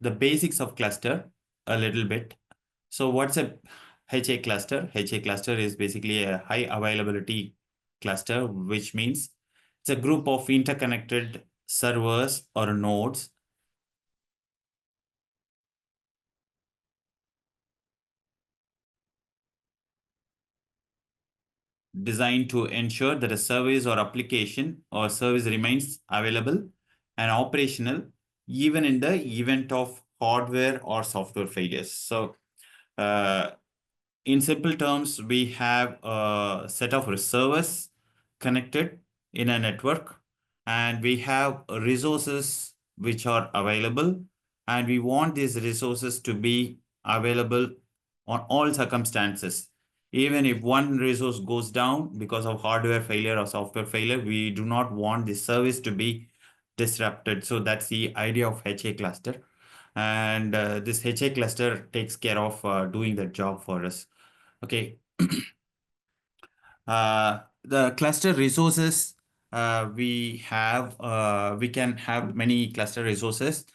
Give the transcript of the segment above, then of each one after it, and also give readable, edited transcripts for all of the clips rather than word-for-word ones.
the basics of cluster a little bit. So what's a HA cluster? HA cluster is basically a high availability cluster, which means it's a group of interconnected servers or nodes designed to ensure that a service or application or service remains available and operational even in the event of hardware or software failures. So in simple terms, we have a set of servers connected in a network, and we have resources which are available, and we want these resources to be available on all circumstances. Even if one resource goes down because of hardware failure or software failure, we do not want the service to be disrupted. So that's the idea of HA cluster. And this HA cluster takes care of doing that job for us. Okay. The cluster resources we can have many cluster resources.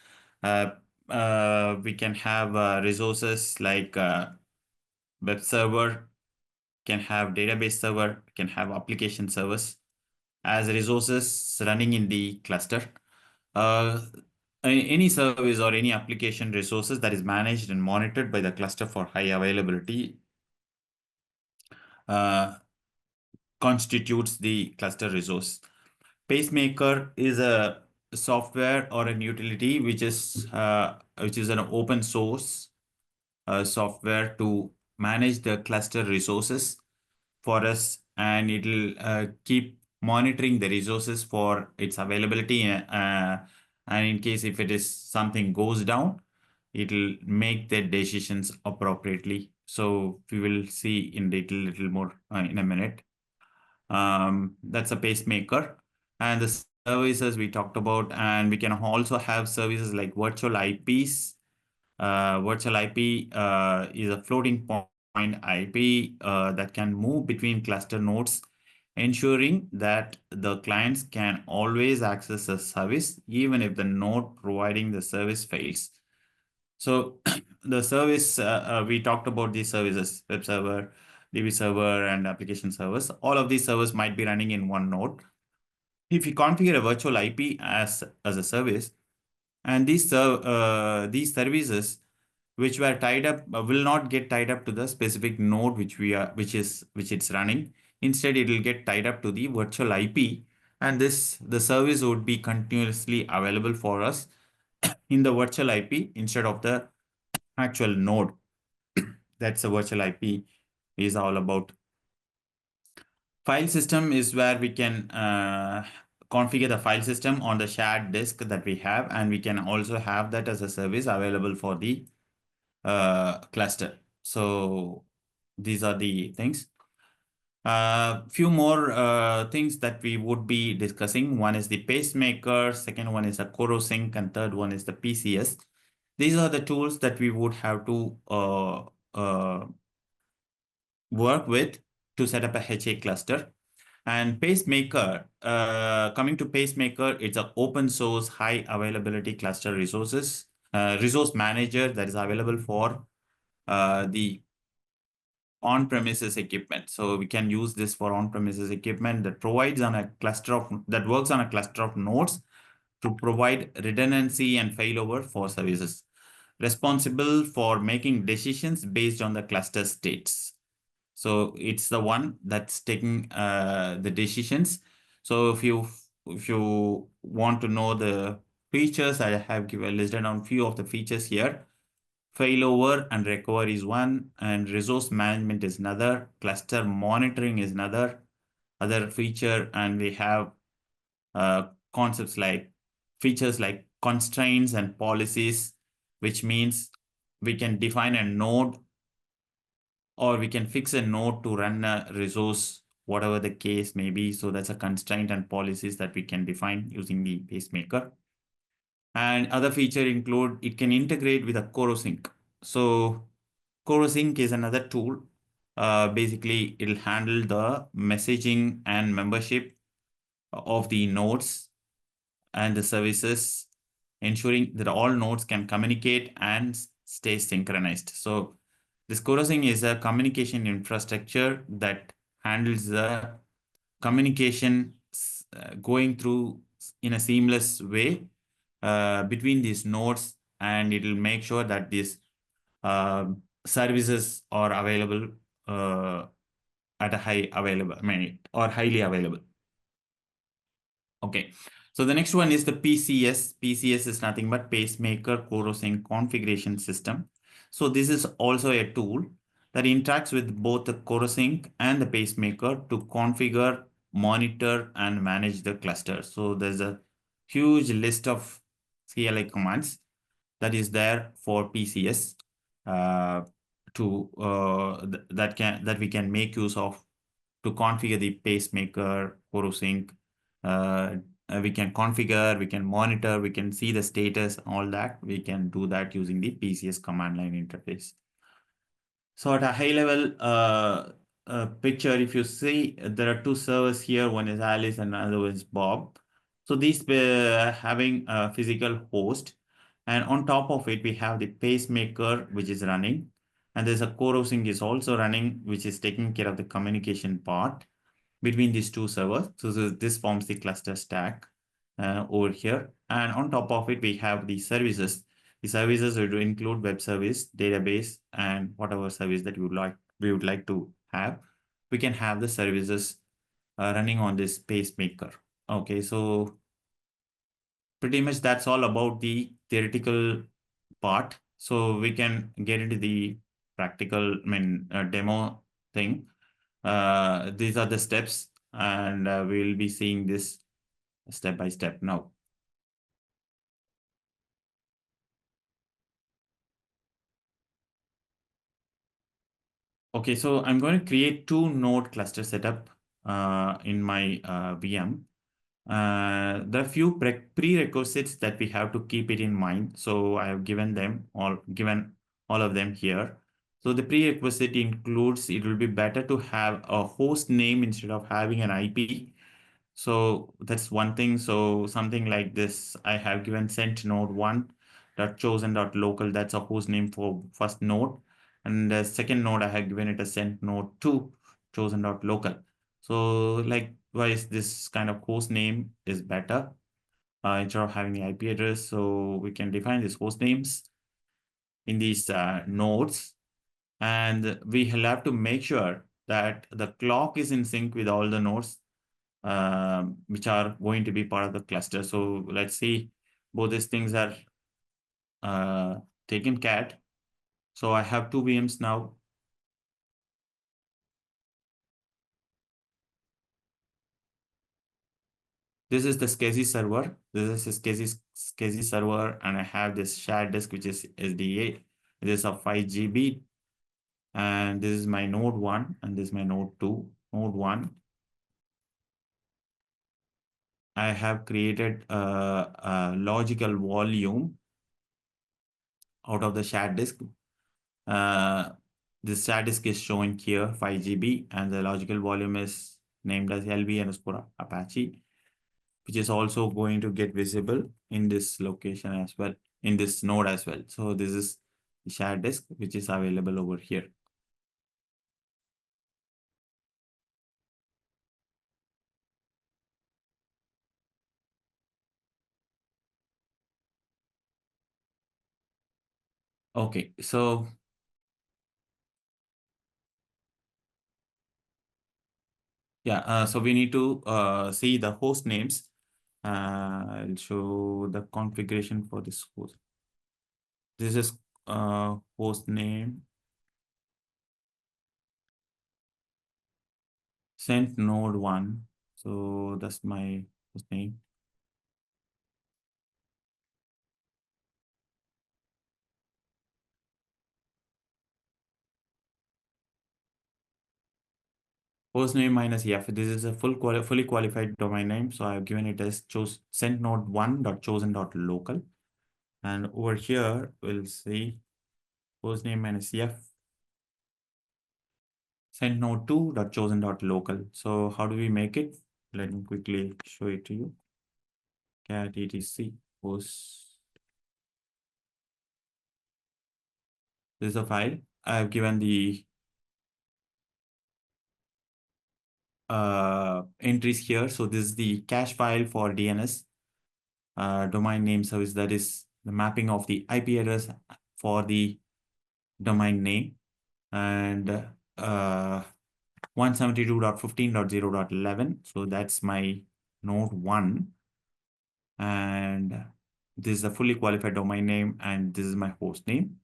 We can have resources like web server, can have database server, can have application servers as resources running in the cluster. Any service or any application resources that is managed and monitored by the cluster for high availability constitutes the cluster resource. Pacemaker is a software or an utility which is an open source software to manage the cluster resources for us, and it will keep monitoring the resources for its availability. And in case if it is something goes down, it will make the decisions appropriately. So we will see in detail a little more in a minute. That's a pacemaker. And the services we talked about, and we can also have services like virtual IPs. Virtual IP is a floating point IP that can move between cluster nodes, ensuring that the clients can always access a service even if the node providing the service fails. So the service, we talked about these services, web server, DB server, and application servers. All of these servers might be running in one node. If you configure a virtual IP as a service, and these services which were tied up will not get tied up to the specific node which it's running. Instead, it will get tied up to the virtual IP, and the service would be continuously available for us in the virtual IP instead of the actual node. That's a virtual IP is all about. File system is where we can configure the file system on the shared disk that we have, and we can also have that as a service available for the cluster. So these are the things. Few more things that we would be discussing. One is the pacemaker, second one is a Corosync, and third one is the PCS. These are the tools that we would have to work with to set up a HA cluster. And Pacemaker, coming to Pacemaker, it's an open source, high availability cluster resource manager that is available for the on-premises equipment. So we can use this for on-premises equipment that provides on a that works on a cluster of nodes to provide redundancy and failover for services. Responsible for making decisions based on the cluster states. So it's the one that's taking the decisions. So if you want to know the features, I have listed down few of the features here. Failover and recovery is one, and resource management is another. Cluster monitoring is another other feature, and we have concepts like features like constraints and policies, which means we can define a node or we can fix a node to run a resource, whatever the case may be. So that's a constraint and policies that we can define using the pacemaker. And other feature include it can integrate with a Corosync. So Corosync is another tool. Basically, it'll handle the messaging and membership of the nodes and the services ensuring that all nodes can communicate and stay synchronized. So this Corosync is a communication infrastructure that handles the communication going through in a seamless way between these nodes, and it will make sure that these services are available uh, at a high available, I mean, or highly available. Okay, so the next one is the PCS. PCS is nothing but Pacemaker Corosync Configuration System. So this is also a tool that interacts with both the Corosync and the Pacemaker to configure, monitor, and manage the cluster. So there's a huge list of CLI commands that is there for PCS uh, that we can make use of to configure the Pacemaker Corosync. We can configure, we can monitor, we can see the status, all that. We can do that using the PCS command line interface. So at a high level picture, if you see, there are two servers here. One is Alice and another one is Bob. So these having a physical host. And on top of it, we have the pacemaker, which is running. And there's a Corosync is also running, which is taking care of the communication part between these two servers. So this forms the cluster stack over here. And on top of it, we have the services. The services would include web service, database, and whatever service that we would like to have. We can have the services running on this pacemaker. Okay, so pretty much that's all about the theoretical part. So we can get into the practical, demo thing. These are the steps, and we'll be seeing this step by step now. Okay, so I'm going to create two node cluster setup in my VM. There are few prerequisites that we have to keep it in mind. So I have given all of them here. So the prerequisite includes it will be better to have a host name instead of having an IP. So that's one thing. So something like this, I have given sent node one dot chosen dot local. That's a host name for first node. And the second node, I have given it a sent node two chosen dot local. So likewise, this kind of host name is better instead of having the IP address. So we can define these host names in these nodes. And we will have to make sure that the clock is in sync with all the nodes which are going to be part of the cluster. So let's see, both these things are taken care. So I have two VMs now. This is the SCSI server. This is a SCSI server, and I have this shared disk, which is SDA. This is a 5 GB, and this is my node 1, and this is my node 2. Node 1, I have created a logical volume out of the shared disk. Uh, this shared disk is showing here 5 GB, and the logical volume is named as LV underscore Apache, which is also going to get visible in this location as well, in this node as well. So this is the shared disk, which is available over here. Okay, so yeah, so we need to see the host names. I'll show the configuration for this host. This is host name sent node 1. So that's my host name. Host name minus F. This is a fully qualified domain name. So I've given it as sent node 1 dot chosen dot local. And over here, we'll see host name minus F sent node 2 dot chosen dot local. So how do we make it? Let me quickly show it to you. Cat etc host This is a file. I've given the entries here. So this is the cache file for DNS, domain name service. That is the mapping of the IP address for the domain name, and 172.15.0.11. So that's my node 1, and this is a fully qualified domain name, and this is my host name.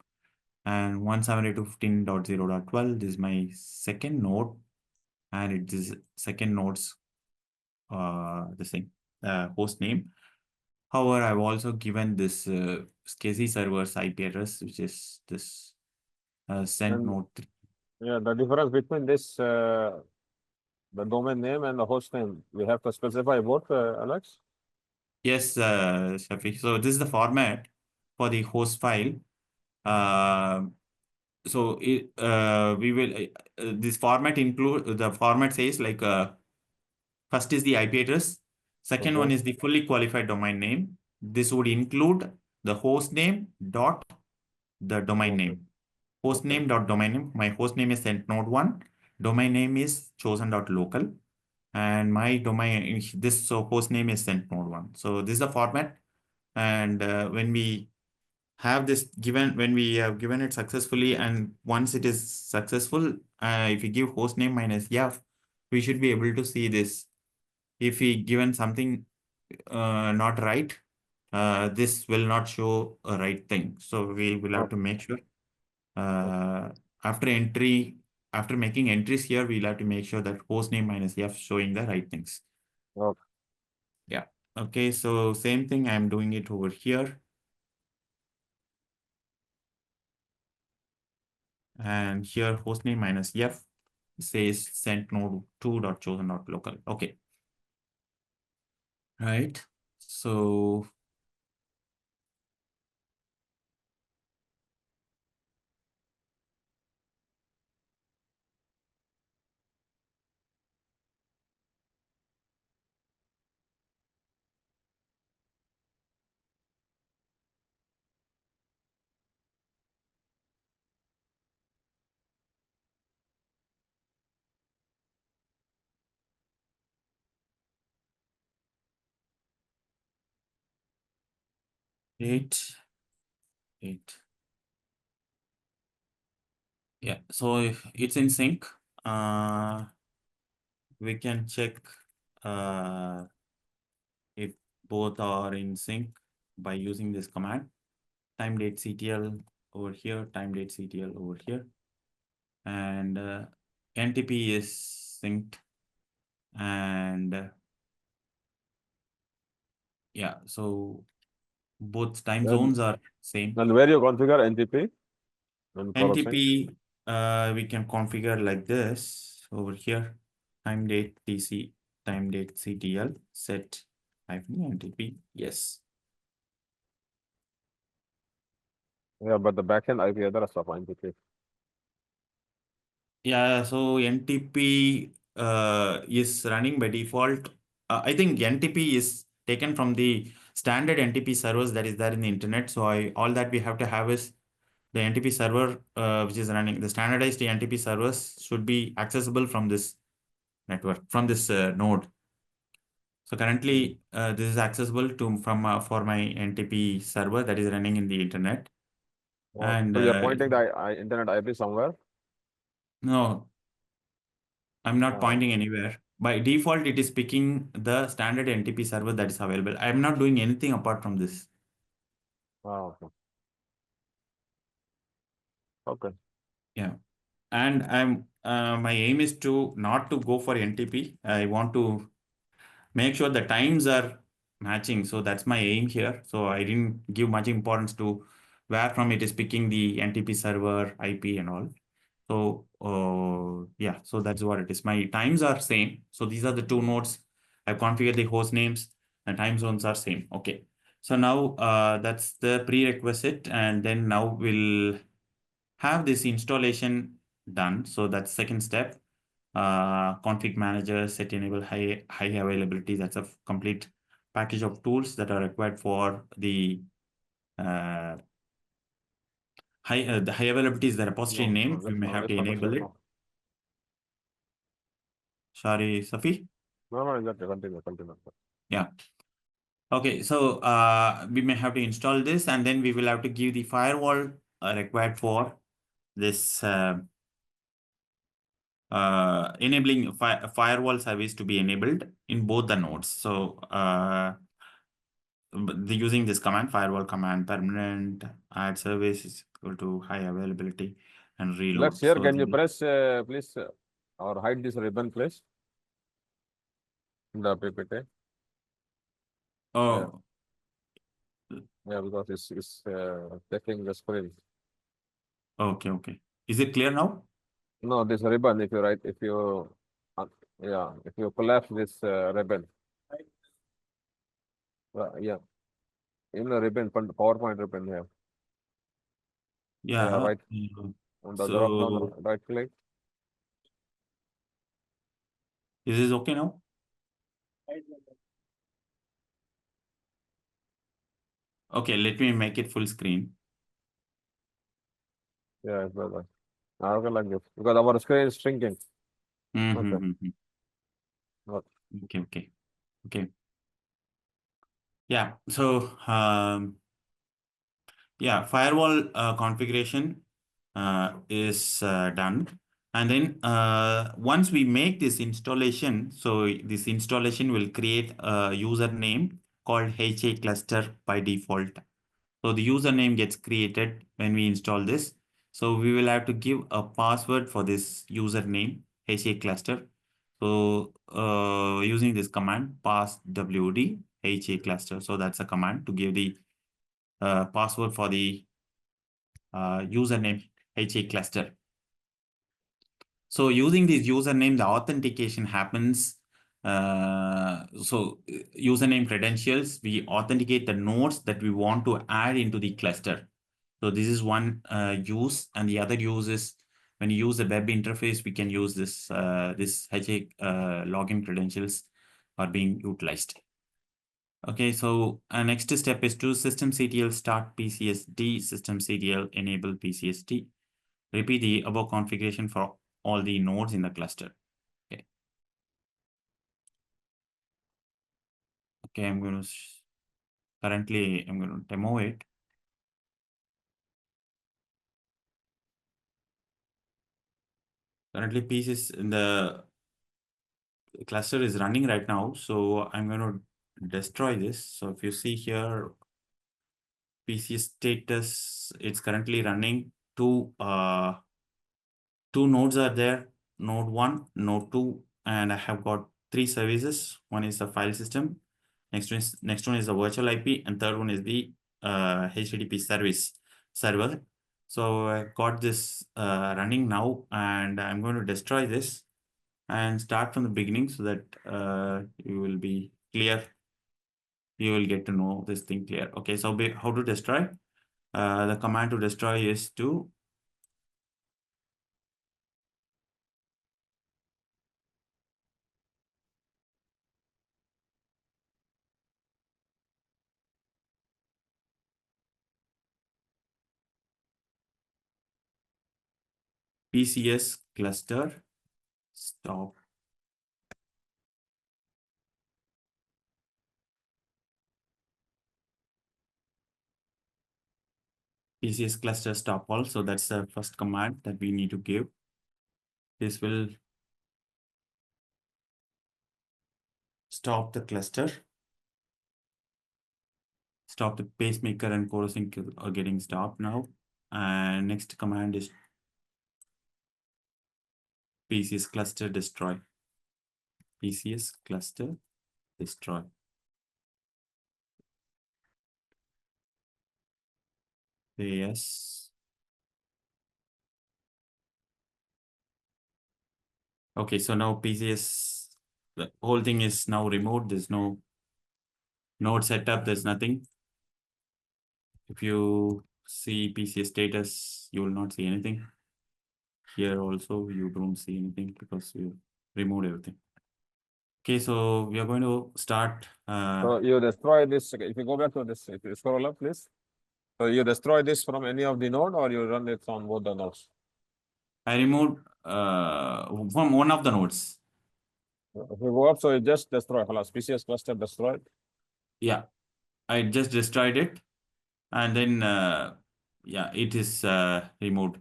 And 172.15.0.12, this is my second node, and it is second node's the same host name. However, I've also given this SCSI server's IP address, which is this send And node 3. yeah, the difference between this the domain name and the host name, we have to specify both, Alex. Yes, Shafi. So this is the format for the host file. Uh, so we will this format include the format says like first is the IP address, second one Okay. is the fully qualified domain name. This would include the host name dot the domain Okay. name. Host Okay. name dot domain name. My host name is sent node 1. Domain name is chosen dot local, and my domain this so host name is sent node 1. So this is the format, and when we have this given, when we have given it successfully, and once it is successful, if we give host name minus f, we should be able to see this. If we given something not right, this will not show a right thing. So we will have to Okay. make sure uh, after entry, after making entries here, we'll have to make sure that host name minus f showing the right things. Okay. Yeah. Okay. So same thing, I'm doing it over here. And here hostname minus f says sent node 2.chosen.local. Okay. Right. So eight, eight. Yeah. So if it's in sync, we can check uh, if both are in sync by using this command. Time date CTL over here, time date CTL over here, and NTP is synced, and yeah, so both time And zones are same. where you configure NTP and Corosync? NTP we can configure like this over here. Time date TC, time date CTL set -NTP. Yes. Yeah, but the backend IP address of NTP. Yeah, so NTP is running by default. I think NTP is taken from the standard NTP servers that is there in the internet. So all that we have to have is the NTP server which is running. The standardized NTP servers should be accessible from this network, from this node. So currently this is accessible to from for my NTP server that is running in the internet. And So you're pointing the internet IP somewhere? no, I'm not Oh, pointing anywhere. By default, it is picking the standard NTP server that is available. I'm not doing anything apart from this. okay. Okay. Yeah. And my aim is to not to go for NTP. I want to make sure the times are matching. So that's my aim here. So I didn't give much importance to where from it is picking the NTP server IP and all. So yeah, so that's what it is. My times are same. So these are the two nodes. I've configured the host names and time zones are same. Okay. So now that's the prerequisite, and then now we'll have this installation done. So that's second step. Config manager, set enable high availability. That's a complete package of tools that are required for the uh, the high availability is the repository No, name. no, We may have to it's not the enable same. it. No, Sorry, Safi. no, exactly. Continue. Yeah. Okay, so we may have to install this, and then we will have to give the firewall required for this enabling firewall service to be enabled in both the nodes. So using this command, firewall command, permanent add service is equal to high availability and reload. Let's here. So Can you press please or hide this ribbon, please? In the PPT. oh, Yeah, because it's taking the screen. okay. Is it clear now? No, this ribbon. If you if you collapse this ribbon, yeah, in the ribbon, PowerPoint ribbon here. Yeah. Right. On the drop down, So right click. is this okay now? Okay, let me make it full screen. Yeah, it's better. Okay, like this because our screen is shrinking. Mm-hmm. Okay. Okay. Yeah. So yeah, firewall configuration is done. And then once we make this installation, so this installation will create a username called HA cluster by default. So the username gets created when we install this. So we will have to give a password for this username HA cluster. So using this command passwd HA cluster. So that's a command to give the password for the username HA cluster. So using this username, the authentication happens. So username credentials, we authenticate the nodes that we want to add into the cluster. So this is one use, and the other use is when you use the web interface, we can use this this HA login credentials are being utilized. Okay, so next step is to systemctl start PCSD, systemctl enable PCSD. Repeat the above configuration for all the nodes in the cluster. Okay. Okay, I'm going to currently I'm going to demo it. Currently, pieces in the cluster is running right now, so I'm going to destroy this. So if you see here, PC status, it's currently running. Two nodes are there, node 1, node 2, and I have got 3 services. One is the file system, next one is the virtual IP, and third one is the HTTP service server. So I got this running now, and I'm going to destroy this and start from the beginning so that you will be clear. You will get to know this thing clear. Okay, so how to destroy? The command to destroy is to PCS cluster stop. PCS cluster stop all. So that's the first command that we need to give. This will stop the cluster. Stop the pacemaker and Corosync are getting stopped now. And next command is PCS cluster destroy. PCS cluster destroy. Yes. Okay, so now PCS, the whole thing is now removed. There's no node setup, there's nothing. If you see PCS status, you will not see anything. Here also, you don't see anything because you removed everything. Okay, so we are going to start. So you destroy this. If you go back to this, if you scroll up, please. So you destroy this from any of the node or you run it on both the nodes? I removed from one of the nodes. If you go up, so you just destroy. Halas, PCS cluster destroyed. Yeah, I just destroyed it, and then yeah, it is removed.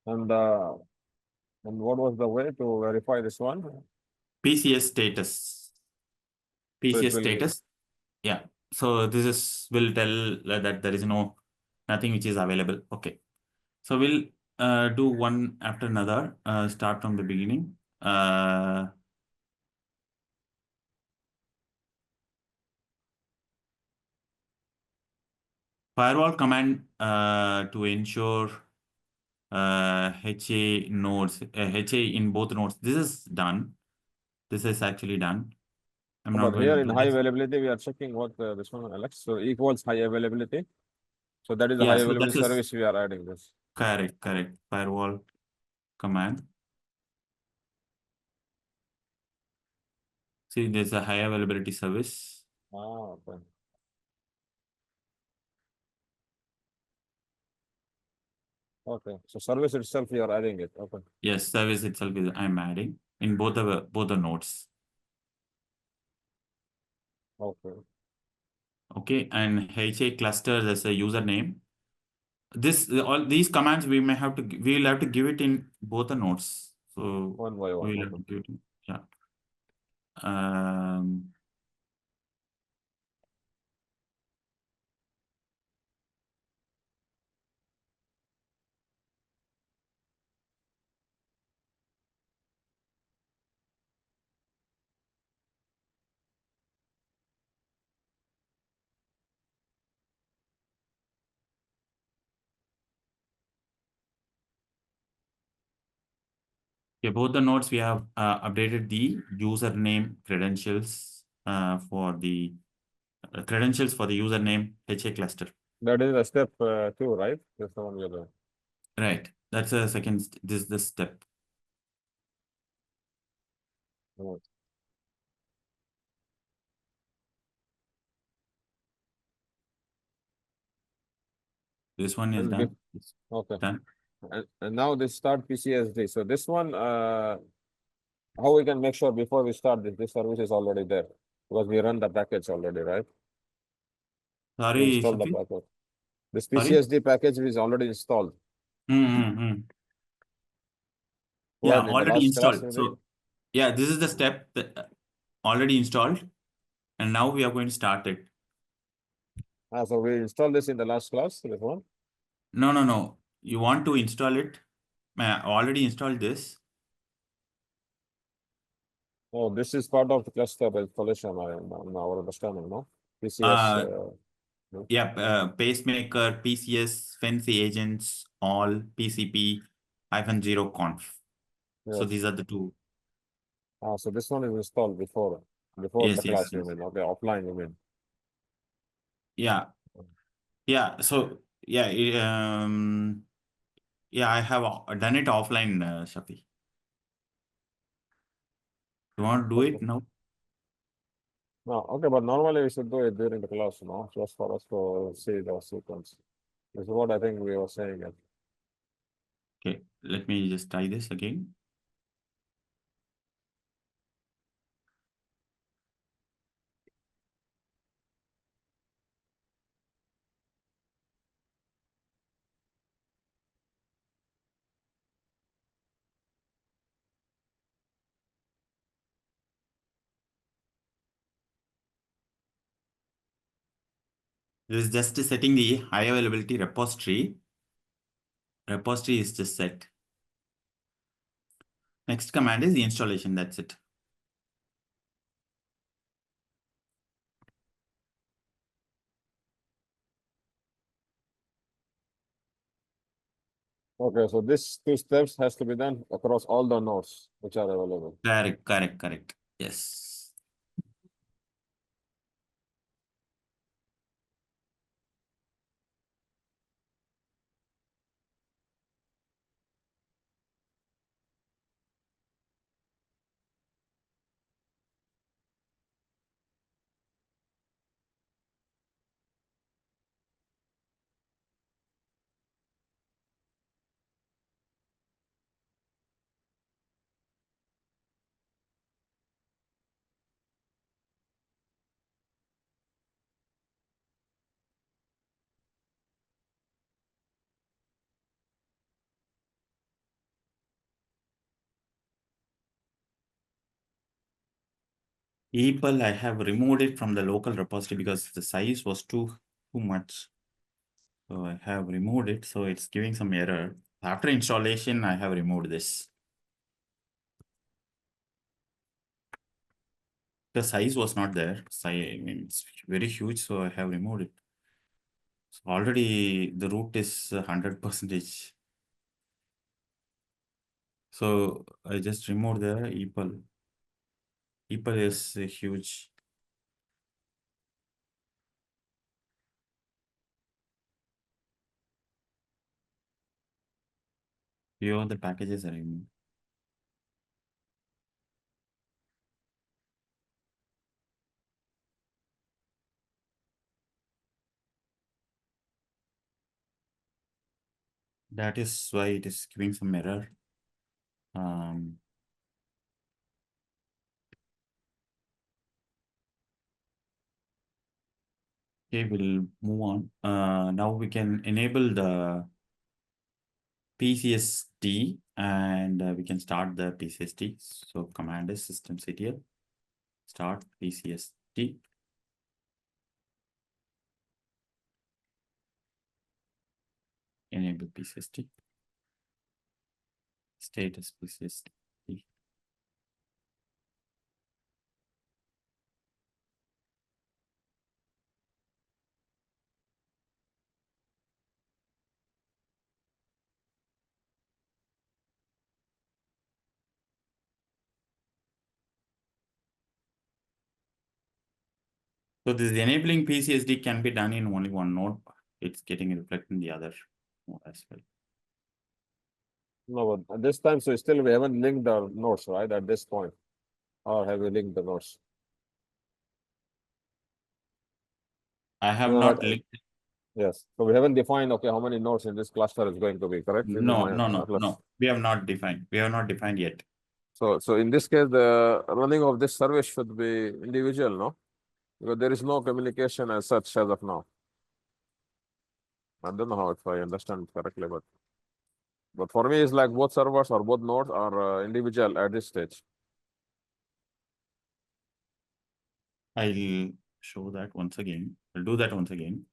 And what was the way to verify this one? PCS status. So it PCS will status. Yeah. So this is will tell that there is nothing which is available. Okay. So we'll do one after another. Start from the beginning. Firewall command to ensure HA nodes, HA in both nodes. This is done. This is actually done. I'm not but going here to in do high this. availability, we are checking what this one Alex. So equals high availability. So that is the high Yeah, so availability that is service we are adding this. correct. Firewall command. See, there's a high availability service. Ah, okay. Okay. So service itself, you are adding it. Okay. Yes, service itself is I'm adding in both the nodes. Okay. Okay, and HA clusters as a username. This all these commands we will have to give it in both the nodes. So One by one. we will have Okay. to give it yeah. Um, yeah, both the nodes we have updated the username credentials for the credentials for the username HA cluster. That is a step two, right? That's the one we are doing. Right. That's a second. This is the step. Right. This one is And done. It's okay. done. And now this start PCSD. So this one, how we can make sure before we start this service is already there because we run the package already, right? We Sorry, install the Shafi. package. This Sorry. PCSD package is already installed. Mm-hmm. Yeah, When in the already last class, installed. maybe? So yeah, this is the step that already installed, and now we are going to start it. Ah, so we installed this in the last class, this one. No. You want to install it? Already installed this. Oh, this is part of the cluster installation, our understanding, no? PCS. Uh, No? yeah, Pacemaker, PCS, fancy agents, all PCP -0 conf. So Yes. these are the two. Ah, so this one is installed before the class, you Yes. mean? Okay, offline, you mean? Yeah. So yeah, yeah, I have done it offline, Shafi. You want to do Okay. it now? No, okay, but normally we should do it during the class, no? Just for us to see the sequence. This is what I think we were saying. Okay, let me just try this again. This is just setting the high availability repository. Repository is just set. Next command is the installation. That's it. Okay, so this two steps has to be done across all the nodes which are available. Correct. Yes. EPL, I have removed it from the local repository because the size was too much. So I have removed it. So it's giving some error. After installation, I have removed this. The size was not there. I mean, it's very huge, so I have removed it. So already the root is 100%. So I just removed the EPL. EPL is huge. Here the packages are removed. That is why it is giving some error. Okay, we'll move on. Now we can enable the PCSD and we can start the PCSD. So command is systemctl start PCSD. Enable PCSD. Status PCSD. So this enabling PCSD can be done in only one node. It's getting reflected in the other node as well. No, but at this time, so still we haven't linked the nodes, right, at this point? Or have we linked the nodes? I have No, not linked. yes, so we haven't defined, okay, how many nodes in this cluster is going to be, correct? This is No, my no. We have not defined. We have not defined yet. So in this case, the running of this service should be individual, no? Because there is no communication as such as of now. I don't know how if I understand correctly, but for me, it's like both servers or both nodes are individual at this stage. I'll show that once again. I'll do that once again.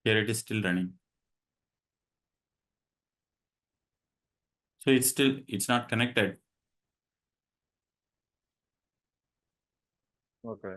Here it is still running. So it's not connected. Okay.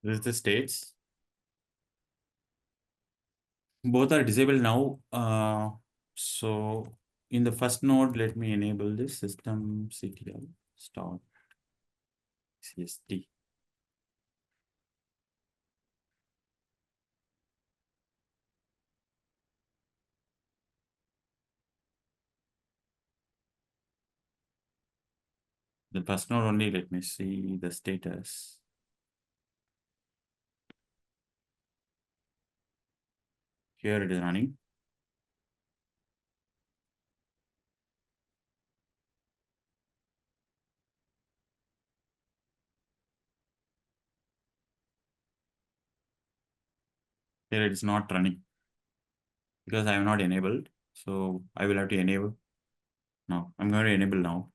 This is the states. Both are disabled now. So in the first node, let me enable this systemctl start CSD. The first node only, let me see the status. Here it is running. Here it is not running because I have not enabled. So I will have to enable. Now I'm going to enable now.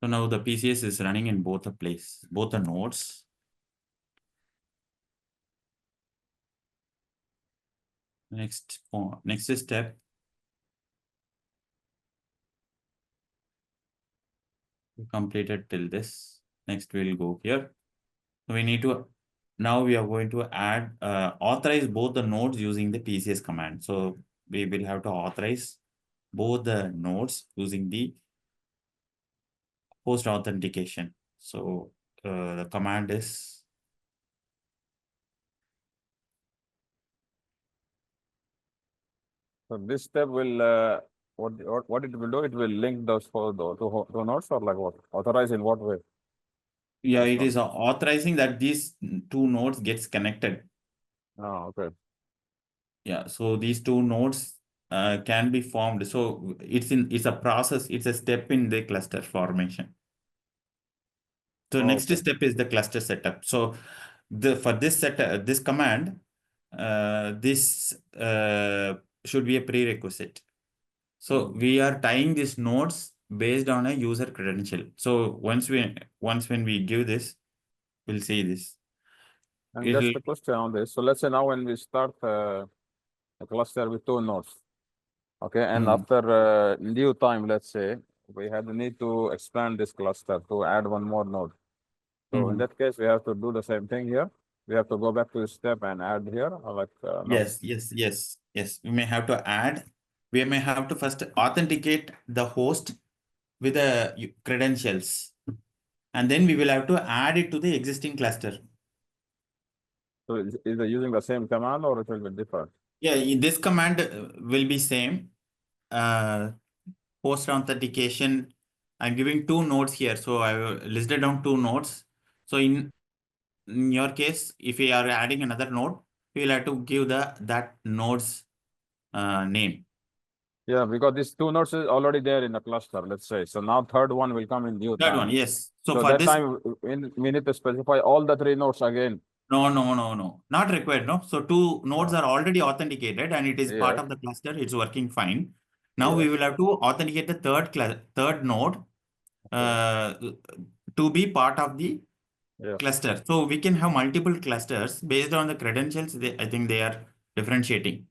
So now the PCS is running in both the both the nodes. Next step. We completed till this. Next we'll go here. So we need to now we are going to add authorize both the nodes using the PCS command. So we will have to authorize both the nodes using the post authentication. So the command is So this step will what it will do? It will link those for the to nodes or like what? Authorize in what way? yeah, This it one. is authorizing that these two nodes gets connected. Oh, okay. Yeah, so these two nodes can be formed. So it's a process, it's a step in the cluster formation. So next Okay. step is the cluster setup. So for this this command, this should be a prerequisite. So we are tying these nodes based on a user credential. So once when we give this, we'll see this. And It'll just a question on this. So let's say now when we start a cluster with two nodes, okay, and after due time, let's say we had the need to expand this cluster to add one more node. So in that case, we have to do the same thing here. We have to go back to the step and add here, or like no. yes. We may have to add. We may have to first authenticate the host with the credentials, and then we will have to add it to the existing cluster. So is it using the same command or it will be different? Yeah, this command will be same. Post authentication. I'm giving two nodes here, so I listed down two nodes. So in your case, if we are adding another node, we will have to give that node's name. Yeah, because these two nodes is already there in the cluster, let's say. So now third one will come in due Third time. one, yes. So So for that this, time we need to specify all the three nodes again. no, not required. No, so two nodes No. are already authenticated, and it is part Yes, of the cluster. It's working fine. Now we yes, will have to authenticate the third node okay, uh, to be part of the yes. cluster. So we can have multiple clusters based on the credentials. I think they are differentiating.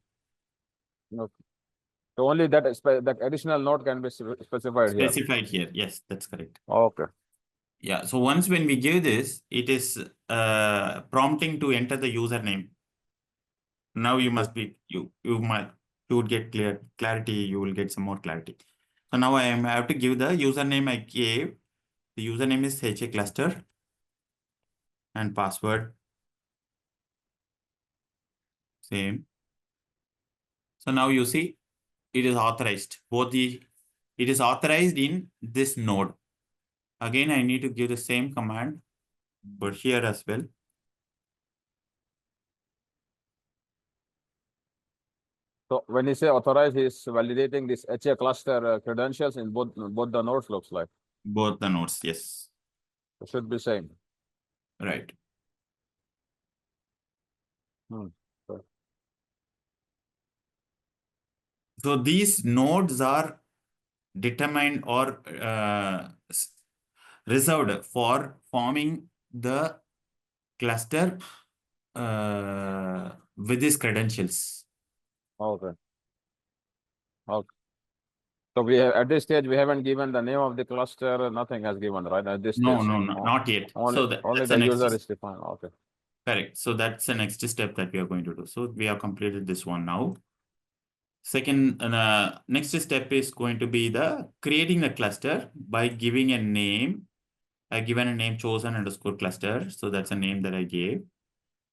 Okay. So only that additional node can be specified here. Specified here. Yes, that's correct. Okay. Yeah. So once when we give this, it is prompting to enter the username. Now you Yes. must be you would get clarity. You will get some more clarity. So now I have to give the username I gave. The username is HA cluster and password same. So now you see it is authorized. It is authorized in this node. Again, I need to give the same command, but here as well. So when you say authorize, he's validating this HA cluster credentials in both the nodes looks like. Both the nodes, yes. It should be same. Right. Hmm. So these nodes are determined or reserved for forming the cluster with these credentials. Okay. Okay. So we have, at this stage we haven't given the name of the cluster. Nothing has given, right? At this No, stage, not yet. only So only that's the the user next. is defined. Okay. Correct. So that's the next step that we are going to do. So we have completed this one now. Second, next step is going to be the creating the cluster by giving a name. I given a name chosen underscore cluster. So that's a name that I gave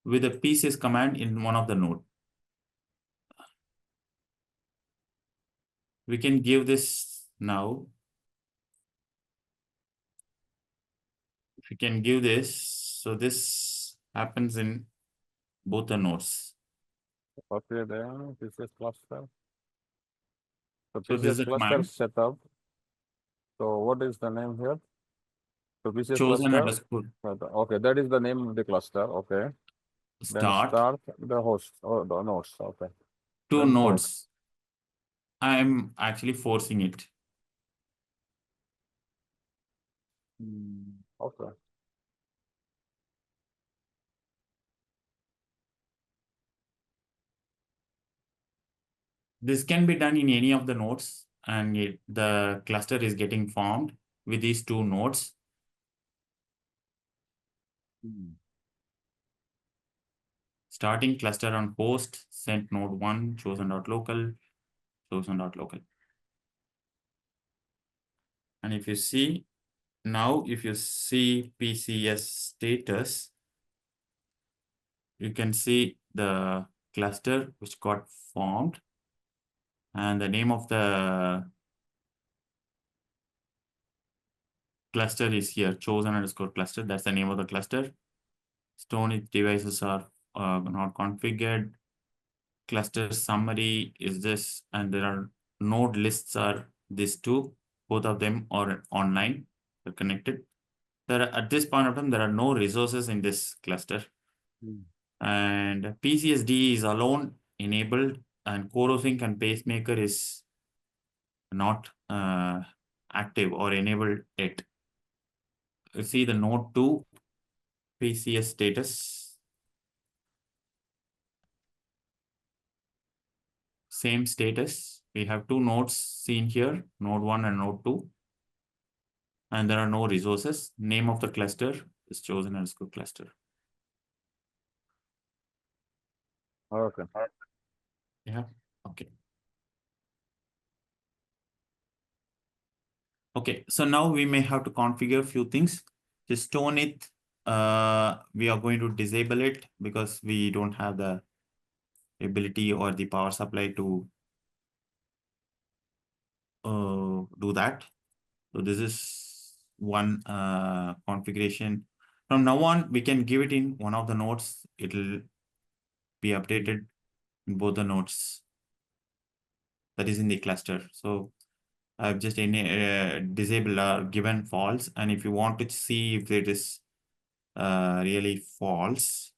with a PCS command in one of the node. We can give this now. If we can give this, so this happens in both the nodes. Okay, there. PCS cluster. So So this is PCS the cluster command setup. So what is the name here? So PCS chosen cluster. underscore Okay, that is the name of the cluster. Okay. Then start start the host or the nodes. Okay. two Then port. nodes. I'm actually forcing it. Okay. This can be done in any of the nodes, and the cluster is getting formed with these two nodes. Starting cluster on host, sent node 1, chosen.local, chosen.local. And if you see, now if you see PCS status, you can see the cluster which got formed, and the name of the cluster is here, chosen_cluster. That's the name of the cluster. Stone devices are not configured. Cluster summary is this, and there are node lists are these two. Both of them are online, they're connected. There are, at this point of time, there are no resources in this cluster. And PCSD is alone enabled, and Corosync and Pacemaker is not active or enabled yet. You see the node 2 PCS status. Same status. We have two nodes seen here, node 1 and node 2. And there are no resources. Name of the cluster is chosen_cluster. Okay. Yeah, okay. Okay, so now we may have to configure a few things. Just stone it. We are going to disable it because we don't have the ability or the power supply to do that. So this is one configuration. From now on, we can give it in one of the nodes. It'll be updated in both the nodes that is in the cluster. So I've just disabled or given false. And if you want to see if it is really false,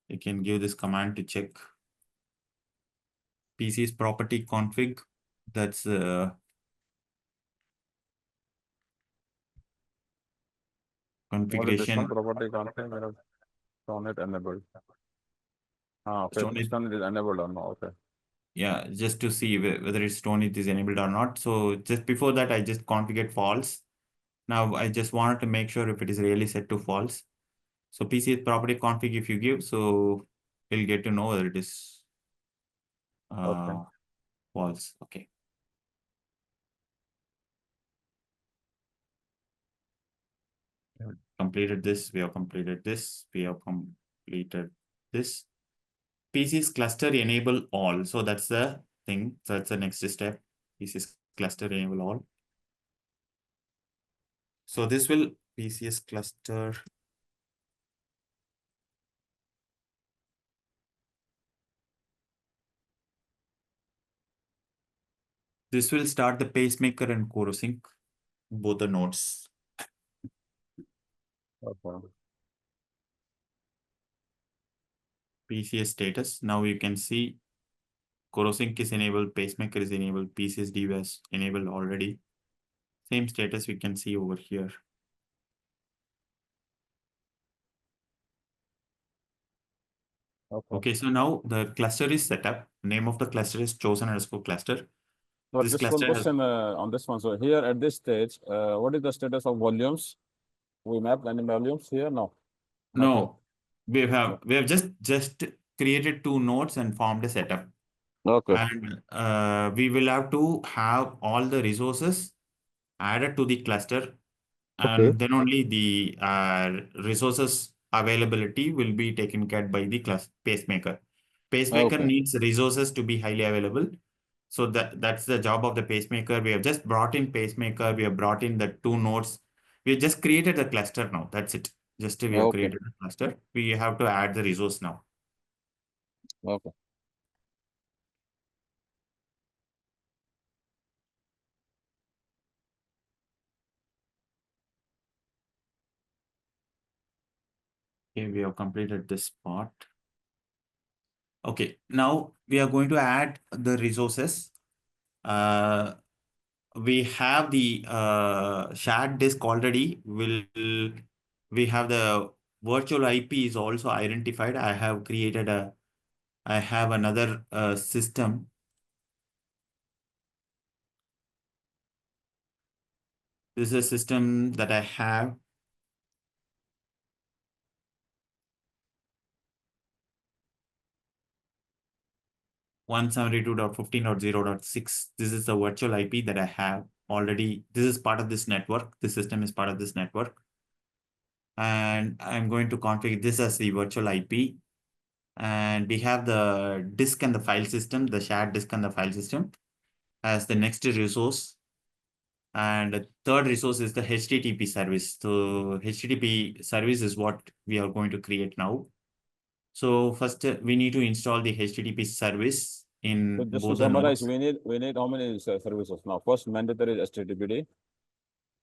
you can give this command to check PC's property config. That's What is this one? configuration. Property config, stone it enabled. Okay. Stone it, Stone it is enabled or no? Okay. yeah, just to see whether it's stone it is enabled or not. So just before that, I just configured false. Now I just wanted to make sure if it is really set to false. So PC's property config, if you give, so you'll get to know whether it is Okay. false. Okay. Completed this, we have completed this, we have completed this. PC's cluster enable all. So that's the thing. So that's the next step. PC's cluster enable all. So this will PCS cluster. This will start the pacemaker and Corosync, both the nodes. Okay. PCS status. Now you can see Corosync is enabled, pacemaker is enabled, PCSD was enabled already. Same status we can see over here. Okay, so now the cluster is set up. Name of the cluster is chosen_cluster. But This just one cluster has question on this one. So here at this stage, what is the status of volumes? We mapped any volumes here? No. Not yet. no. We have just created two nodes and formed a setup. Okay. And we will have to have all the resources added to the cluster, Okay. and then only the resources availability will be taken care by the pacemaker. Pacemaker Okay. needs resources to be highly available. So that's the job of the pacemaker. We have just brought in pacemaker. We have brought in the two nodes. We have just created the cluster now. That's it. Just we have Okay. created a cluster. We have to add the resource now. Okay. Okay, we have completed this part. Okay, now we are going to add the resources. We have the shared disk already. We have the virtual IP is also identified. I have another system. This is a system that I have. . 172.15.0.6. This is the virtual IP that I have already. This is part of this network. The system is part of this network. And I'm going to configure this as the virtual IP. And we have the disk and the file system, the shared disk and the file system as the next resource. And the third resource is the HTTP service. So HTTP service is what we are going to create now. So first we need to install the HTTP service in So just to both the summarize, nodes. we need how many services now? First, mandatory is HTTPD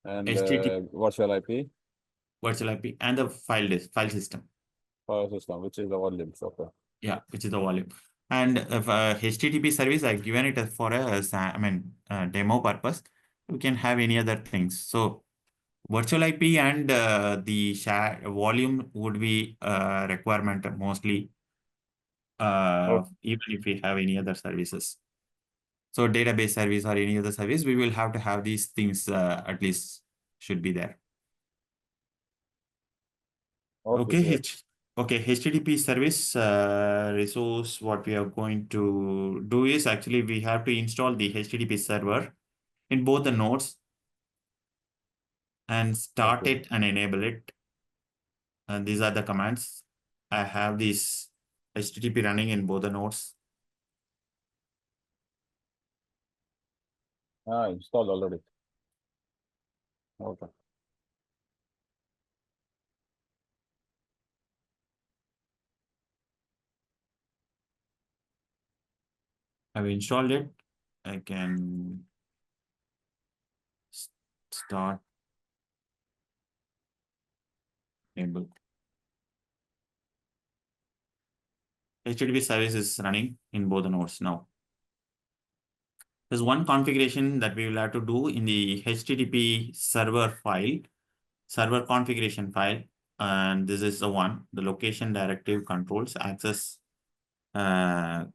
and HTTP virtual IP virtual IP and the file system. file system, which is the volume. Okay. Yeah, which is the volume. And if HTTP service, I've given it for a demo purpose. We can have any other things. So virtual IP and the share volume would be a requirement mostly, even if we have any other services. So database service or any other service, we will have to have these things at least should be there. Okay, HTTP service resource, what we are going to do is actually we have to install the HTTP server in both the nodes and start it and enable it. And these are the commands. I have this HTTP running in both the nodes. Installed already. Okay. I've installed it. I can start enable. HTTP service is running in both the nodes now. There's one configuration that we will have to do in the HTTP server file, server configuration file. And this is the one, the location directive controls access. So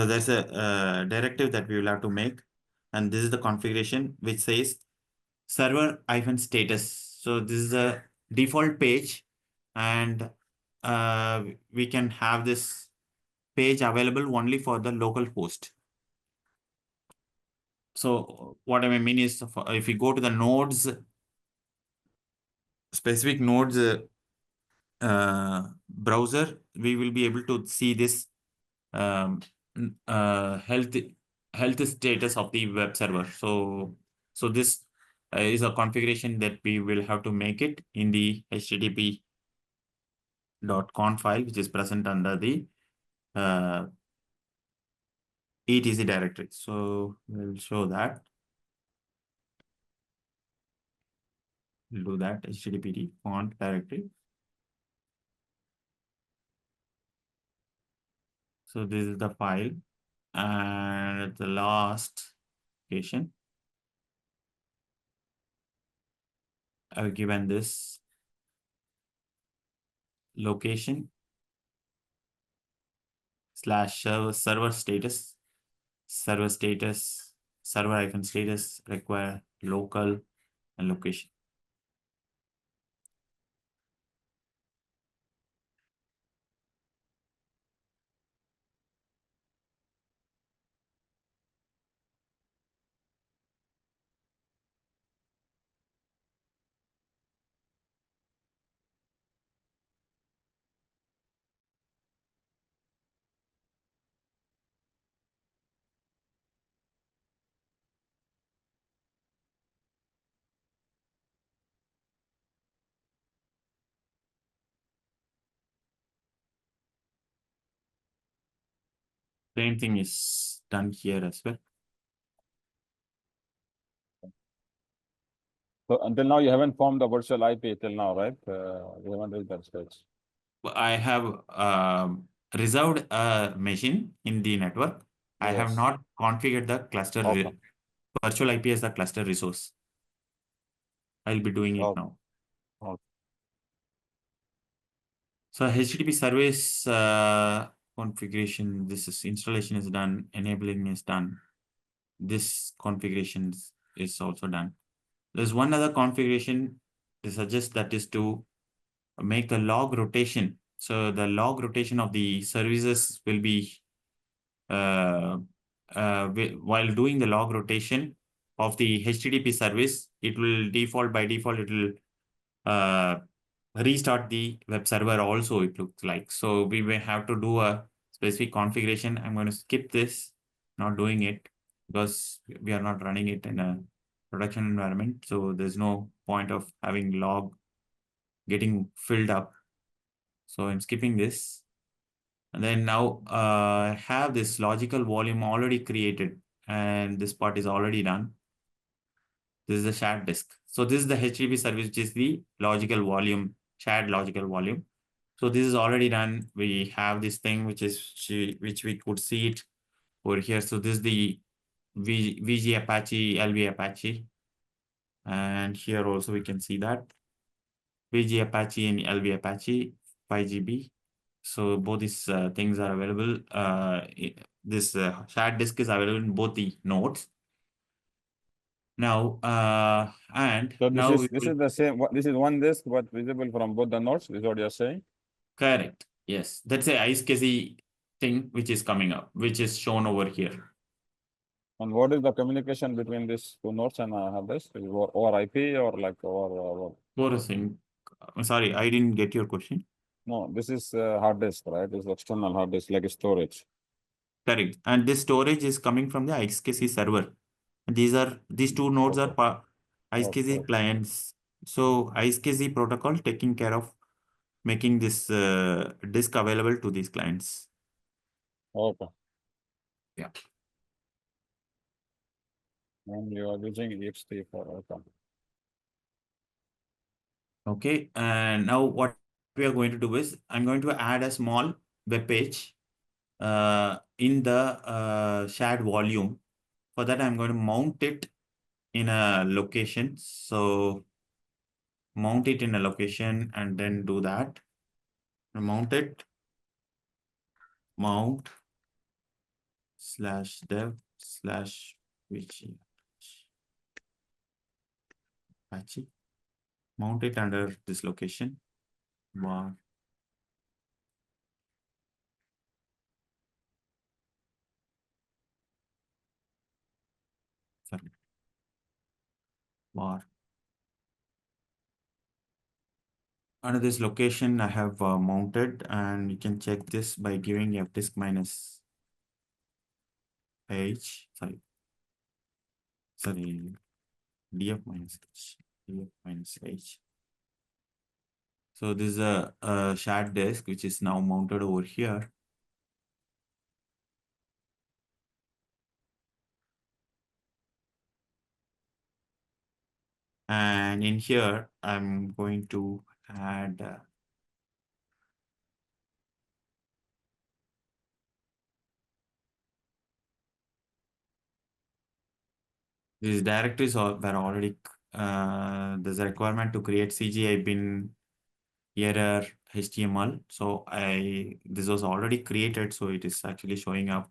there's a directive that we will have to make. And this is the configuration which says server-status. So this is a default page. And we can have this page available only for the local host. So what I mean is if we go to the nodes, specific nodes browser, we will be able to see this health status of the web server. So this is a configuration that we will have to make it in the http.conf file, which is present under the etc directory. So we'll show that. We'll do that http.conf directory. So this is the file, and the last location, I've given this location slash server status, server-status require local and location. Same thing is done here as well. So until now, you haven't formed the virtual IP till now, right? You haven't reached that stage. I have reserved a machine in the network. I have not configured the cluster virtual IP as the cluster resource. I'll be doing it now. So HTTP service configuration, this is installation is done, enabling is done. This configuration is also done. There's one other configuration to suggest, that is to make the log rotation. So the log rotation of the services will be while doing the log rotation of the HTTP service, it will by default, it will restart the web server also, it looks like. So we may have to do a specific configuration. I'm going to skip this, not doing it, because we are not running it in a production environment. So there's no point of having log getting filled up. So I'm skipping this. And then now I have this logical volume already created, and this part is already done. This is the shared disk. So this is the HTTP service, which is the logical volume, shared logical volume. So this is already done. We have this thing, which we could see it over here. So this is the VG Apache, LV Apache. And here also we can see that VG Apache and LV Apache 5GB. So both these things are available. This shared disk is available in both the nodes. Now, and So now this is the same. This is one disk, but visible from both the nodes. Is what you're saying? correct. Yes, that's a iSCSI thing which is coming up, which is shown over here. And what is the communication between these two nodes and hard disk? Is it over IP or like over? Corosync. Sorry, I didn't get your question. No, this is hard disk, right? This is external hard disk, like storage. Correct. And this storage is coming from the iSCSI server. These two nodes Okay. are iSCSI Okay. clients. So iSCSI protocol taking care of making this disk available to these clients. Okay. Yeah. And you are using EXT for okay. Okay. And now what we are going to do is I'm going to add a small web page in the shared volume. For that, I'm going to mount it in a location. So mount it in a location and then do that. Mount it, mount /dev/ which Apache. Mount it under this location. Var. Sorry. Var. Under this location, I have mounted, and you can check this by giving fdisk minus h. Sorry, df minus h. So this is a shared disk which is now mounted over here. And in here, I'm going to add these directories were already, there's a requirement to create CGI bin error HTML. So this was already created, so it is actually showing up.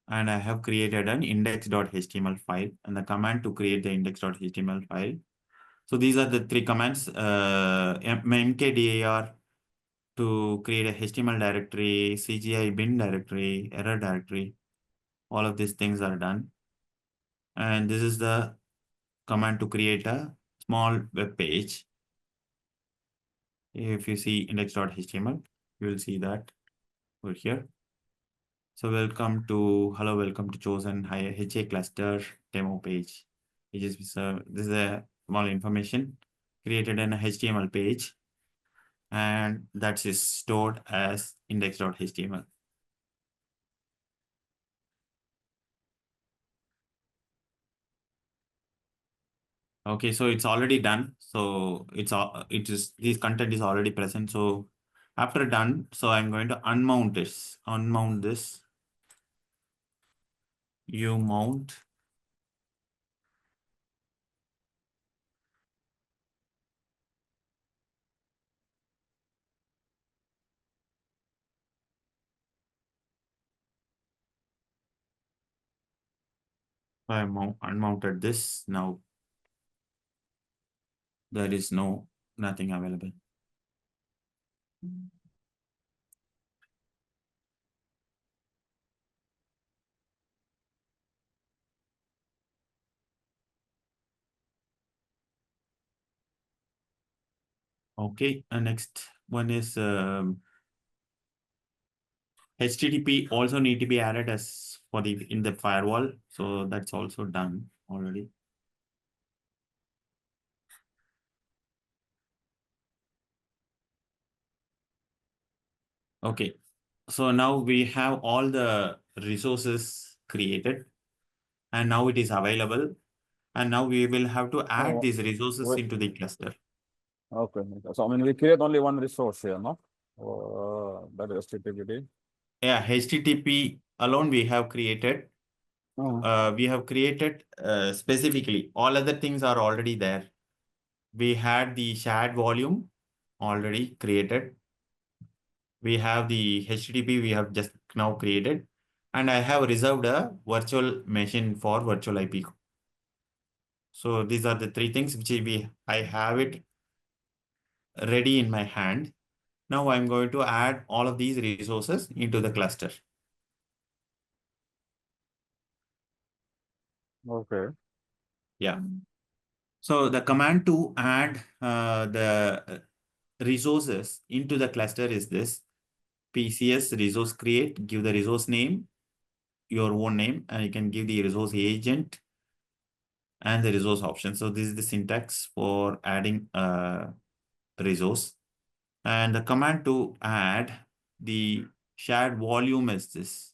And I have created an index.html file and the command to create the index.html file. So these are the three commands, mkdir to create a HTML directory, CGI bin directory, error directory. All of these things are done. And this is the command to create a small web page. If you see index.html, you will see that over here. So welcome to chosen HA cluster demo page. This is a small information created in a HTML page, and that is stored as index.html. Okay, so it's already done. So this content is already present. So after done, so I'm going to unmount this. You mount. I unmounted this. Now there is nothing available. Okay, and next one is HTTP also need to be added as for the in the firewall. So that's also done already. Okay, so now we have all the resources created and now it is available. And now we will have to add these resources Wait, into the cluster. okay. So I mean, we create only one resource here, no? That is HTTPD. Yeah, HTTP alone we have created. We have created specifically, all other things are already there. We had the shared volume already created. We have the HTTP we have just now created. And I have reserved a virtual machine for virtual IP. So these are the three things which I have it ready in my hand. Now I'm going to add all of these resources into the cluster. Okay. Yeah. So the command to add the resources into the cluster is this: PCS resource create, give the resource name, your own name, and you can give the resource agent and the resource option. So this is the syntax for adding a resource. And the command to add the shared volume is this.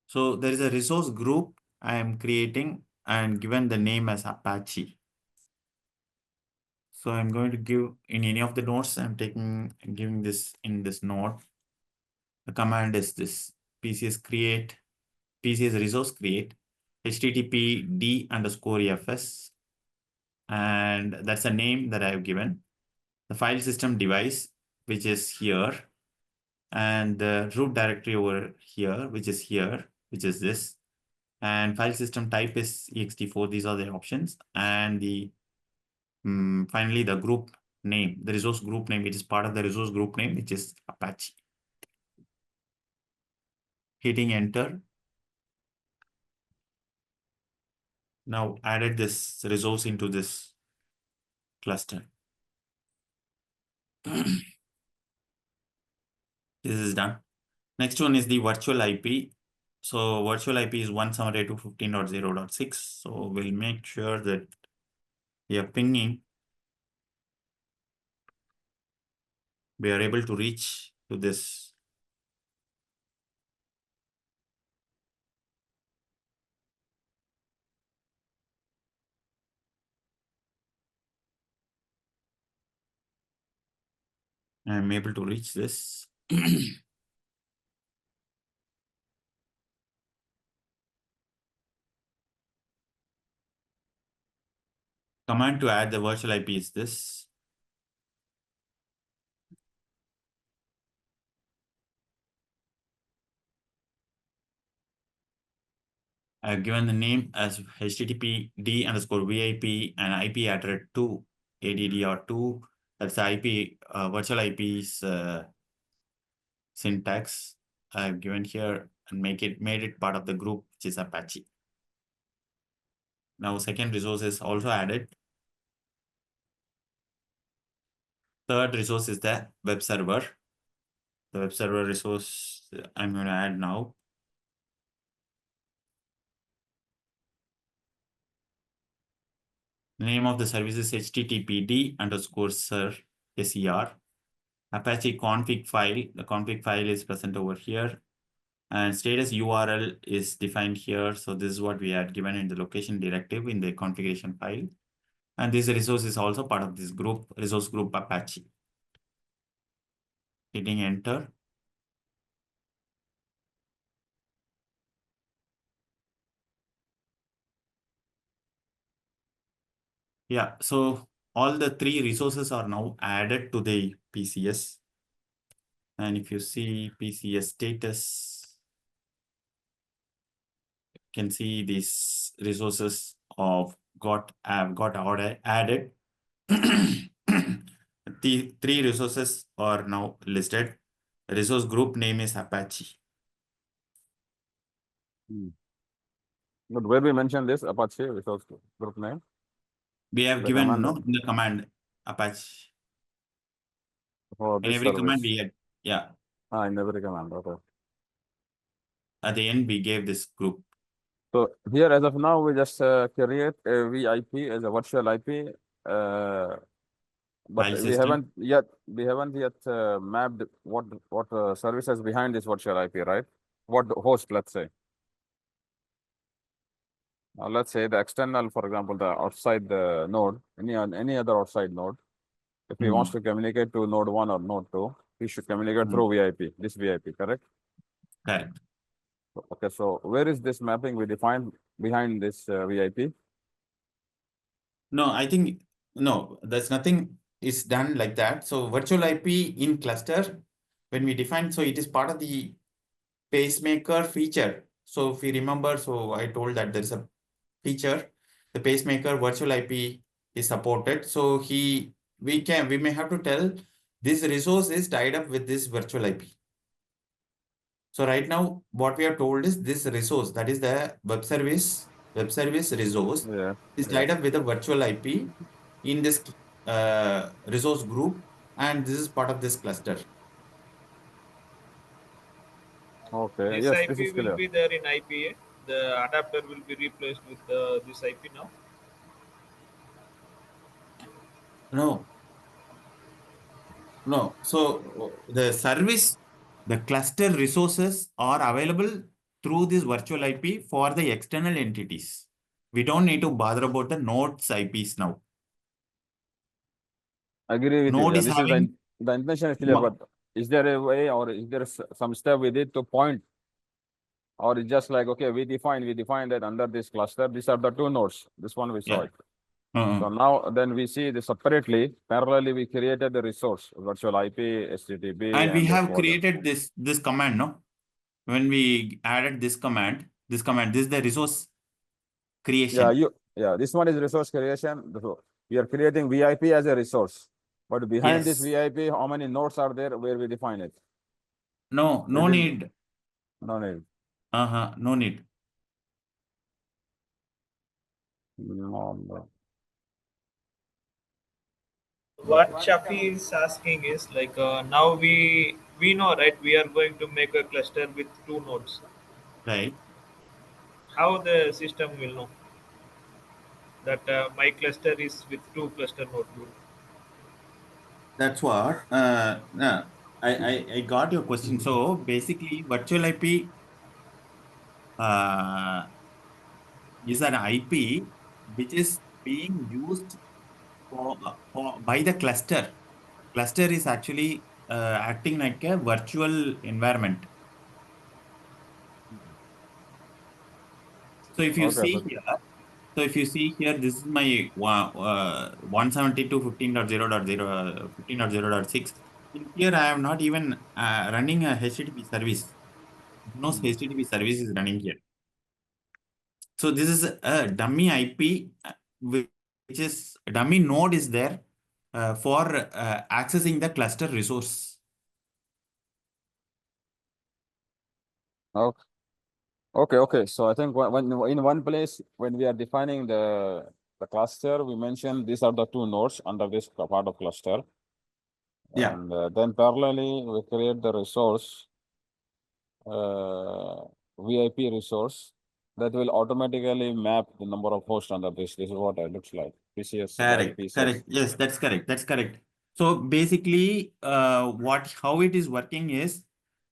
So there is a resource group I am creating and given the name as Apache. So I'm going to give in any of the nodes, I'm giving this in this node. The command is this: PCS create, PCS resource create, HTTP d_fs, and that's a name that I have given. The file system device, which is here, and the root directory over here, which is here, which is this. And file system type is ext4. These are the options. And the finally, the group name, the resource group name, it is part of the resource group name, which is Apache. Hitting enter. Now added this resource into this cluster. This is done. Next one is the virtual IP. So virtual IP is 172.15.0.6. So we'll make sure that we are pinging. We are able to reach to this. I'm able to reach this. Command to add the virtual IP is this. I've given the name as HTTP d_VIP and IP address 2 ADDR2. That's the IP virtual IP's syntax I've given here and made it part of the group, which is Apache. Now second resource is also added. Third resource is the web server. The web server resource I'm going to add now. The name of the service is httpd_ser. Apache config file. The config file is present over here. And status URL is defined here. So this is what we had given in the location directive in the configuration file. And this resource is also part of this group, resource group Apache. Hitting enter. Yeah, so all the three resources are now added to the PCS. And if you see PCS status, you can see these resources have got added. The three resources are now listed. Resource group name is Apache. But where we mention this Apache resource group name? We have The given command no in the command Apache. for In this every command service. we had, yeah. In every command. Okay. At the end we gave this group So here, as of now, we just create a VIP as a virtual IP, but file we system. haven't yet mapped what services behind this virtual IP, right? What host, let's say. Let's say the external, for example, the outside the node, any other outside node. If he wants to communicate to node 1 or node 2, he should communicate through VIP, this VIP, correct? Correct. Okay, so where is this mapping we defined behind this VIP? No, I think no, there's nothing is done like that. So virtual IP in cluster, when we define, so it is part of the pacemaker feature. So if we remember, so I told that there's a feature, the pacemaker virtual IP is supported. So we may have to tell this resource is tied up with this virtual IP. So right now, what we have told is this resource, that is the web service resource Yeah, is yeah. tied up with a virtual IP in this resource group, and this is part of this cluster. Okay, This yes, this IP is will clear. be there in IPA. The adapter will be replaced with this IP now. No, no. So the service, the cluster resources are available through this virtual IP for the external entities. We don't need to bother about the nodes IPs now. Agree with you. Node Yeah, is this is having the intention is clear, but is there a way or is there some step we did to point, or it's just like, okay, we define that under this cluster, these are the two nodes. This one we saw yeah. it. So now then we see this separately, parallelly we created the resource, virtual IP, HTTP, And we and this have folder. created this command, no? When we added this command, this is the resource creation. This one is resource creation. So we are creating VIP as a resource. But behind this Yes. VIP, how many nodes are there where we define it? No, We no didn't, need. no need. No need. No, no. What Shafi is asking is like now we know, right, we are going to make a cluster with two nodes. Right. How the system will know that my cluster is with two cluster node? That's what. No, I got your question. So basically, virtual IP is an IP which is being used for by the cluster. Cluster is actually acting like a virtual environment. So if you Okay, see here, this is my 172.15.0.0, 15.0.6. In here, I am not even running a HTTP service. No HTTP service is running here. So this is a dummy IP, which is a dummy node is there for accessing the cluster resource. okay. Okay. So I think when in one place when we are defining the cluster, we mentioned these are the two nodes under this part of cluster, Yeah, and then parallelly we create the resource, uh, VIP resource that will automatically map the number of hosts under this. This is what it looks like. PCS by correct, PCS. correct. Yes, that's correct. That's correct. So basically, how it is working is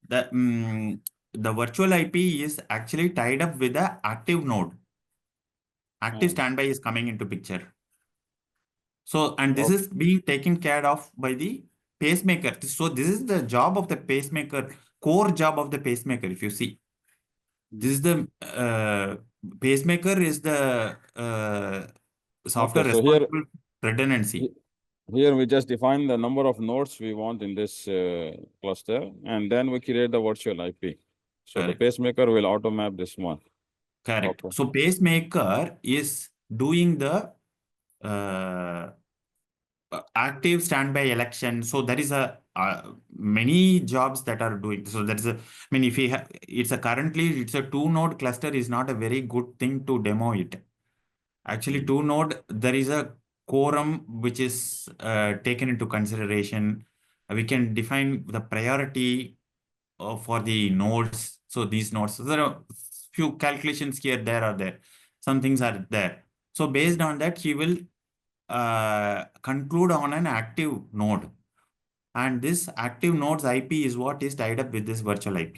that the virtual IP is actually tied up with the active node. Active standby is coming into picture. So, and this Okay. is being taken care of by the pacemaker. So this is the job of the pacemaker, core job of the pacemaker. If you see, this is the pacemaker is the Okay. software So here, responsible for redundancy. he- here we just define the number of nodes we want in this cluster, and then we create the virtual IP. So the Correct. pacemaker will auto map this one. Correct. Okay. So pacemaker is doing the uh, active standby election. So there is a many jobs that are doing. So there is a. I mean, if we it's a currently it's a two node cluster is not a very good thing to demo it. Actually, two node there is a quorum which is taken into consideration. We can define the priority for the nodes. So these nodes, so there are few calculations here, there are there. Some things are there. So based on that, he will conclude on an active node. And this active node's IP is what is tied up with this virtual IP.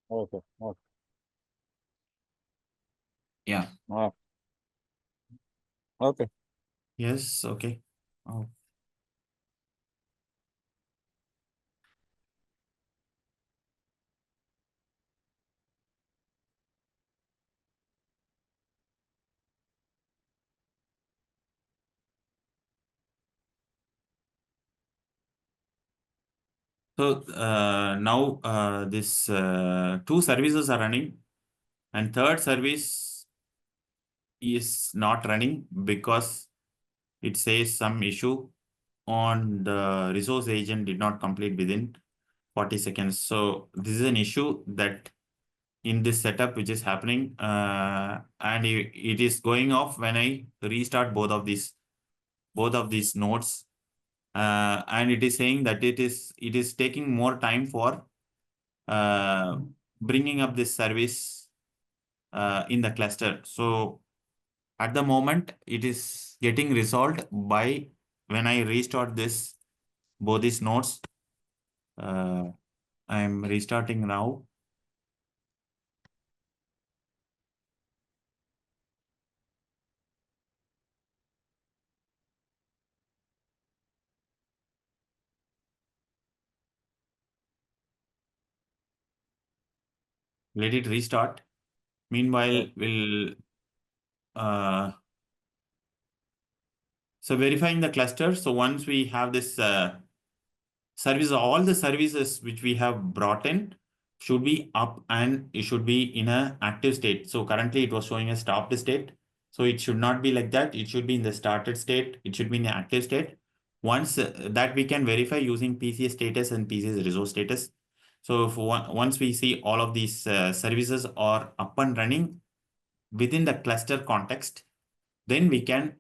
Okay. Okay. Yeah. Okay. Yes. Okay. Oh. So now this two services are running, and third service is not running because it says some issue on the resource agent did not complete within 40 seconds. So this is an issue that in this setup which is happening, and it is going off when I restart both of these nodes, and it is saying that it is taking more time for bringing up this service in the cluster. So at the moment, it is getting resolved by when I restart both these nodes. I am restarting now. Let it restart. Meanwhile, we'll so verifying the cluster. So once we have this service, all the services which we have brought in should be up and it should be in a active state. So currently it was showing a stopped state. So it should not be like that. It should be in the started state. It should be in the active state. Once that we can verify using PCS status and PCS resource status. So if once we see all of these services are up and running within the cluster context, then we can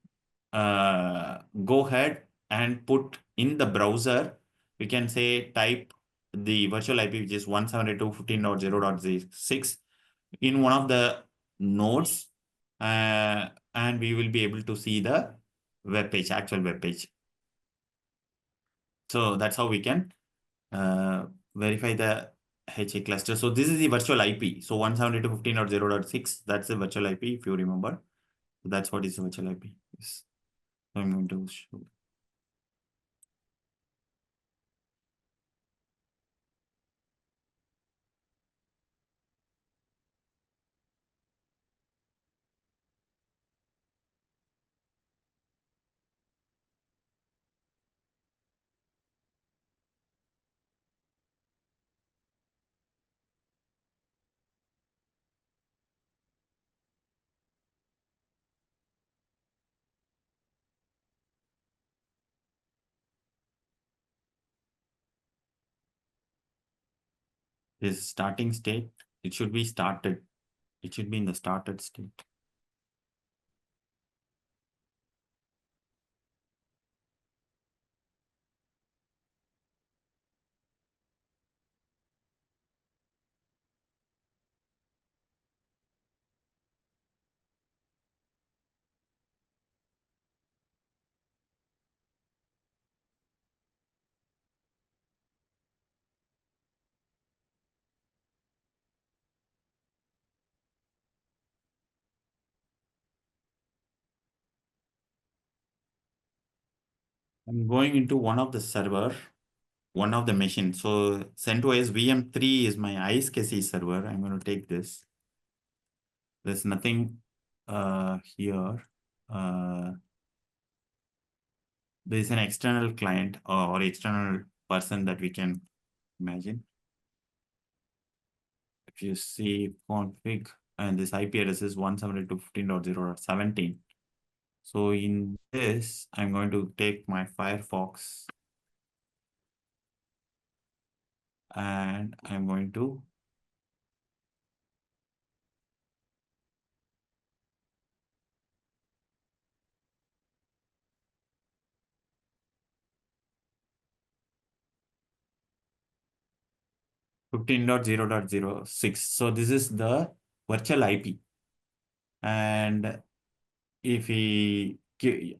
go ahead and put in the browser, we can say type the virtual IP, which is 172.15.0.6 in one of the nodes, and we will be able to see the web page, actual web page. So that's how we can verify the HA cluster. So this is the virtual IP. So 172.15.0.6, that's the virtual IP, if you remember. That's what is the virtual IP. Yes. I'm going to show. This starting state, it should be started. It should be in the started state. I'm going into one of the server, one of the machine. So CentOS VM3 is my iSCSI server. I'm going to take this. There's nothing here. There is an external client or external person that we can imagine. If you see config, and this IP address is 172.15.0.17. So in this, I'm going to take my Firefox and I'm going to 15.0.06. So this is the virtual IP. And if we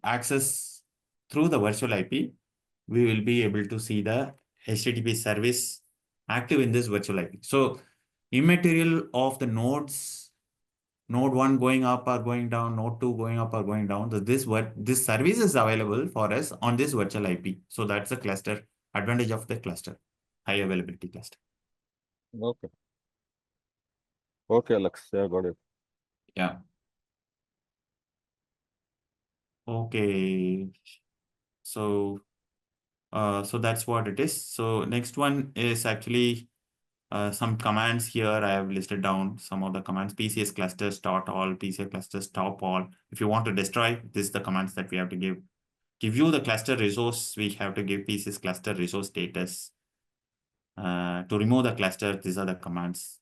access through the virtual IP, we will be able to see the HTTP service active in this virtual IP. So immaterial of the nodes, node 1 going up or going down, node 2 going up or going down. So this service is available for us on this virtual IP. So that's the cluster advantage of the cluster, high availability cluster. Okay. Okay, Alex. Yeah, got it. Yeah. Okay. So that's what it is. So next one is actually some commands here. I have listed down some of the commands. PCS cluster start all, PCS cluster stop all. If you want to destroy, this is the commands that we have to give. Give you the cluster resource, we have to give PCS cluster resource status. To remove the cluster, these are the commands.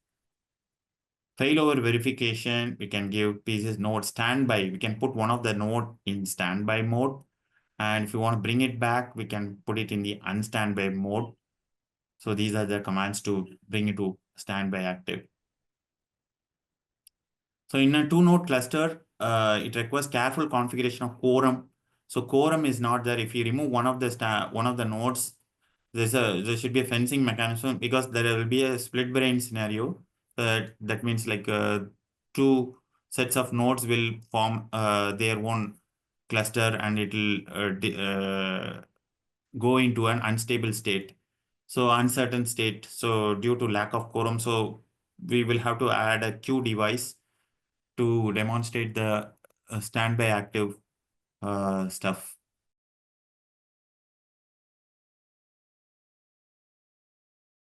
Failover verification, we can give PCS node standby. We can put one of the node in standby mode. And if you want to bring it back, we can put it in the unstandby mode. So these are the commands to bring it to standby active. So in a 2-node cluster, it requires careful configuration of quorum. So quorum is not there. If you remove one of the nodes, there should be a fencing mechanism, because there will be a split brain scenario. That means like 2 sets of nodes will form their own cluster, and it will go into an unstable state. So uncertain state. So due to lack of quorum, so we will have to add a queue device to demonstrate the standby active stuff.